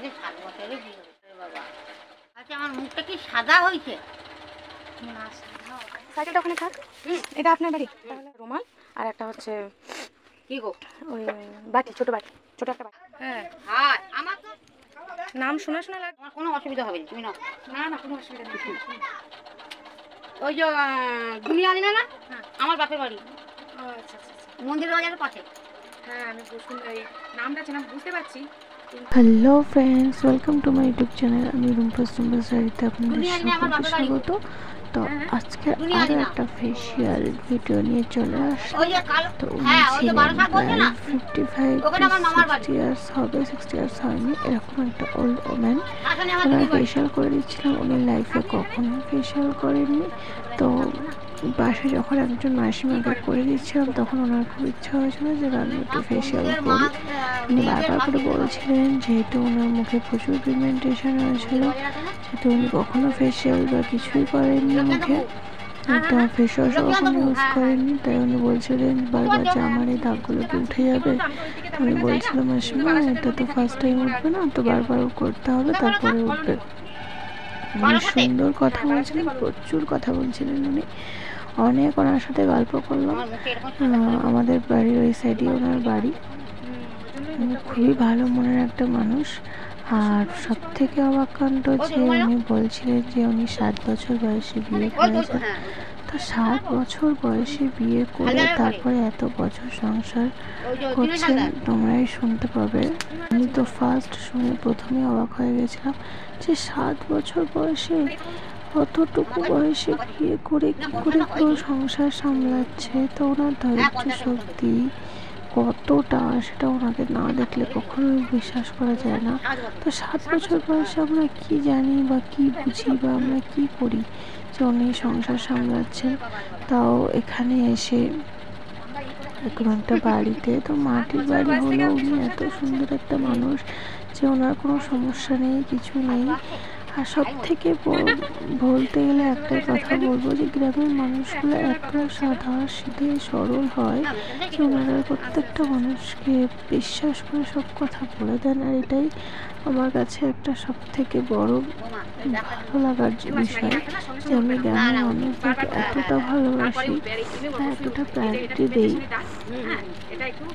আমাদের 7 বছরে বিয়ে হয়েছে বাবা। আচ্ছা আমার মুখটা কি সাদা হয়েছে? না সাইকেলটা ওখানে থাক। এটা আপনার বাড়ি? তাহলে রুমাল আর একটা হচ্ছে কি গো ওই বাটি, ছোট বাটি, ছোট একটা বাটি। হ্যাঁ হাই আমার তো নাম শোনা শোনা লাগে। আমার কোনো অসুবিধা হবে না, তুমি নাও। না না কোনো অসুবিধা নেই। ওই যে দুনিয়া আনি না না আমার বাপের বাড়ি আচ্ছা আচ্ছা মন্দির বাজারের পাশে। হ্যাঁ আমি এই নামটা চেনা বুঝতে পারছি। Hello friends, welcome to my YouTube channel. আমি রুম্পাস শাড়িতে আপনাদের সকলকে স্বাগত। তো আজকে আরও একটা ফেসিয়াল ভিডিও নিয়ে চলে আসছি। তো উনি ছিলেন প্রায় 55 to 60 ইয়ার্স হবে, 60 ইয়ার্স হয়নি, এরকম একটা ওল্ড ওম্যান। ওনার ফেসিয়াল করে দিচ্ছিলাম। উনি লাইফে কখনো ফেসিয়াল করেননি। তো বাসায় যখন একজন মাসিমাকে করে দিচ্ছিলাম তখন ওনার খুব ইচ্ছা হয়েছিল যে আমি একটু ফেসিয়াল করি। উনি বারবার করে বলছিলেন, যেহেতু ওনার মুখে প্রচুর পিগমেন্টেশন হয়েছিল, যেহেতু উনি কখনো ফেসিয়াল বা কিছুই করেননি, মুখে একটা ফেস ওয়াশ কখনো ইউজ করেননি, তাই উনি বলছিলেন বারবার যে আমার এই দাগগুলো কি উঠে যাবে। আমি বলছিলাম মাসিমা এটা তো ফার্স্ট টাইম উঠবে না, তো বারবার করতে হবে, তারপরে উঠবে। উনি সুন্দর কথা বলছিলেন, প্রচুর কথা বলছিলেন উনি। অনেক ওনার সাথে গল্প করলাম। আমাদের বাড়ির ওই সাইডে ওনার বাড়ি। খুবই ভালো মনের একটা মানুষ। আর সব থেকে অবাক কাণ্ড যে উনি বলছিলেন যে উনি 7 বছর বয়সে বিয়ে করেছেন। তো 7 বছর বয়সে বিয়ে করে তারপরে এত বছর সংসার করছেন, তোমরাই শুনতে পাবে। আমি তো ফার্স্ট শুনে প্রথমে অবাক হয়ে গেছিলাম যে 7 বছর বয়সে, অতটুকু বয়সে বিয়ে করে কি করে কেউ সংসার সামলাচ্ছে। তো ওনার ধৈর্য শক্তি কতটা, সেটা ওনাকে না দেখলে কখনোই বিশ্বাস করা যায় না। তো 7 বছর বয়সে আমরা কি জানি বা কি বুঝি বা আমরা কি করি যে উনি সংসার সামলাচ্ছেন, তাও এখানে এসে এরকম একটা বাড়িতে। তো মাটির বাড়ি হলেও উনি এত সুন্দর একটা মানুষ যে ওনার কোনো সমস্যা নেই, কিছু নেই। আর সব থেকে বলতে গেলে একটাই কথা বলবো যে গ্রামের মানুষগুলো এত সাদা সিধে সরল হয় যে ওনারা প্রত্যেকটা মানুষকে বিশ্বাস করে সব কথা বলে দেন। আর এটাই আমার কাছে একটা সব থেকে বড় ভালো লাগার যে বিষয়, যে আমি গ্রামের মানুষদেরকে এতটা ভালোবাসি, এতটা প্রায়োরিটি দিই।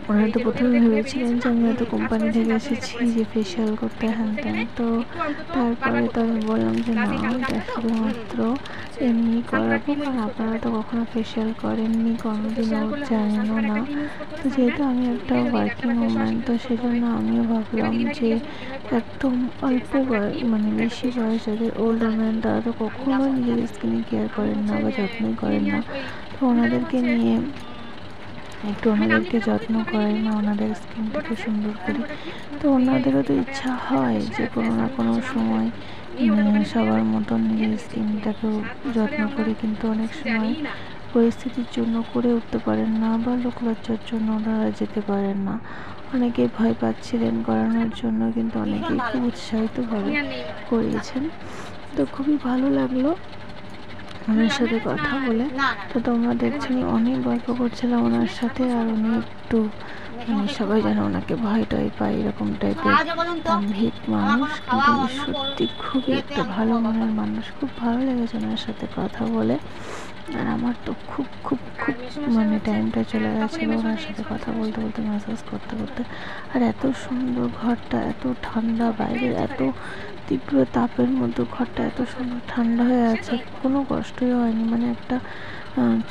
ওনারা তো প্রথমে ভেবেছিলেন যে আমি হয়তো কোম্পানি থেকে এসেছি যে ফেসিয়াল করতে, হ্যান ত্যান। তো তারপরে তো আমি বললাম যে না, এটা শুধুমাত্র এমনি করাবো, কারণ আপনারা তো কখনো ফেসিয়াল করেননি, কোনোদিনও জানেনও না। তো যেহেতু আমি একটা ওয়ার্কিং ওম্যান, তো সেজন্য আমিও ভাবলাম যে একদম অল্প মানে বেশি বয়স যাদের ওল্ড ওম্যান, তারা তো কখনো নিজেদের স্কিনে কেয়ার করেন না বা যত্নই করেন না। তো ওনাদেরকে নিয়ে একটু ওনাদেরকে যত্ন করে না, ওনাদের স্কিনটাকে সুন্দর করি। তো ওনাদেরও তো ইচ্ছা হয় যে কোনো না কোনো সময় সবার মতন নিজের স্কিনটাকেও যত্ন করি, কিন্তু অনেক সময় পরিস্থিতির জন্য করে উঠতে পারেন না বা লোকলজ্জার জন্য ওনারা যেতে পারেন না। অনেকেই ভয় পাচ্ছিলেন করানোর জন্য, কিন্তু অনেকেই খুব উৎসাহিতভাবে করিয়েছেন। তো খুবই ভালো লাগলো ওনার সাথে কথা বলে। তো তোমরা দেখছেন অনেক গল্প করছিলাম ওনার সাথে। আর উনি একটু সবাই যেন ওনাকে ভয় টয় পায় এরকম টাইপের ভিক মানুষ, কিন্তু সত্যি খুবই একটা ভালো মনের মানুষ। খুব ভালো লেগেছে ওনার সাথে কথা বলে। আর আমার তো খুব খুব খুব মানে টাইমটা চলে গেছিলো ওনার সাথে কথা বলতে বলতে, ম্যাসাজ করতে করতে। আর এত সুন্দর ঘরটা, এত ঠান্ডা, বাইরের এত তীব্র তাপের মধ্যে ঘরটা এত সুন্দর ঠান্ডা হয়ে আছে, কোনো কষ্টই হয়নি। মানে একটা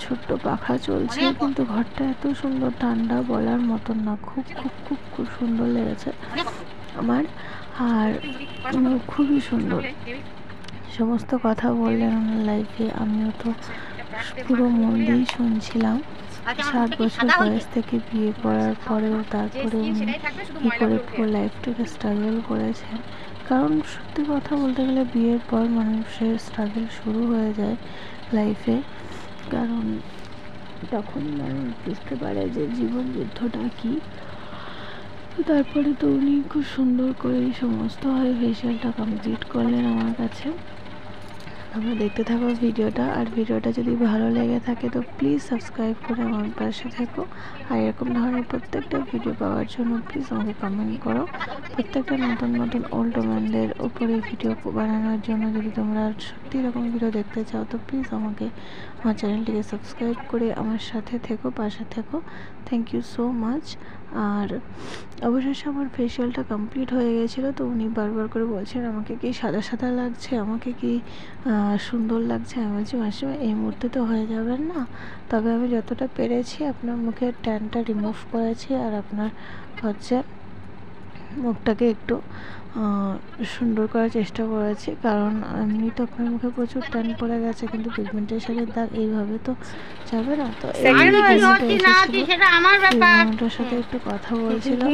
ছোট্ট পাখা চলছে, কিন্তু ঘরটা এত সুন্দর ঠান্ডা, বলার মতন না। খুব খুব খুব খুব সুন্দর লেগেছে আমার। আর খুবই সুন্দর সমস্ত কথা বললেন ওনার লাইফে। আমিও তো পুরো মন দিয়েই শুনছিলাম। 7 বছর বয়স থেকে বিয়ে করার পরেও তারপরে উনি কী করে পুরো লাইফটাকে স্ট্রাগল করেছেন। কারণ সত্যি কথা বলতে গেলে বিয়ের পর মানুষের স্ট্রাগল শুরু হয়ে যায় লাইফে, কারণ তখন মানুষ বুঝতে পারে যে জীবন যুদ্ধটা কী। তারপরে তো উনি খুব সুন্দর করে সমস্ত হয় ফেসিয়ালটা কমপ্লিট করলেন আমার কাছে। তোমরা দেখতে থাকো ভিডিওটা। আর ভিডিওটা যদি ভালো লেগে থাকে তো প্লিজ সাবস্ক্রাইব করে আমার পাশে থেকো। আর এরকম ধরনের প্রত্যেকটা ভিডিও পাওয়ার জন্য প্লিজ আমাকে কমেন্ট করো। প্রত্যেকটা নতুন নতুন ওল্ড ম্যানদের উপরে ভিডিও বানানোর জন্য যদি তোমরা সত্যি এরকম ভিডিও দেখতে চাও তো প্লিজ আমাকে আমার চ্যানেলটিকে সাবস্ক্রাইব করে আমার সাথে থেকো, পাশে থেকো। Thank you so much. আর অবশেষে আমার ফেশিয়ালটা কমপ্লিট হয়ে গেছিলো, তো উনি বারবার করে বলছেন আমাকে কি সাদা সাদা লাগছে, আমাকে কি সুন্দর লাগছে। আমি বলছি মাসিমা এই মুহূর্তে তো হয়ে যাবেন না, তবে আমি যতটা পেরেছি আপনার মুখের ট্যানটা রিমুভ করেছি আর আপনার হচ্ছে মুখটাকে একটু সুন্দর করার চেষ্টা করেছি। কারণ এমনি তো আপনার মুখে প্রচুর ট্যান পড়ে গেছে, কিন্তু পিগমেন্টেশনের দাগ এইভাবে তো যাবে না। তো ওটার সাথে একটু কথা বলছিলাম।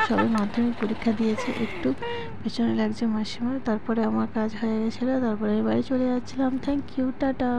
সবাই মাধ্যমিক পরীক্ষা দিয়েছে, একটু পেছনে লাগছে মাসিমার। তারপরে আমার কাজ হয়ে গেছিলো, তারপরে আমি বাড়ি চলে যাচ্ছিলাম। Thank you, tata.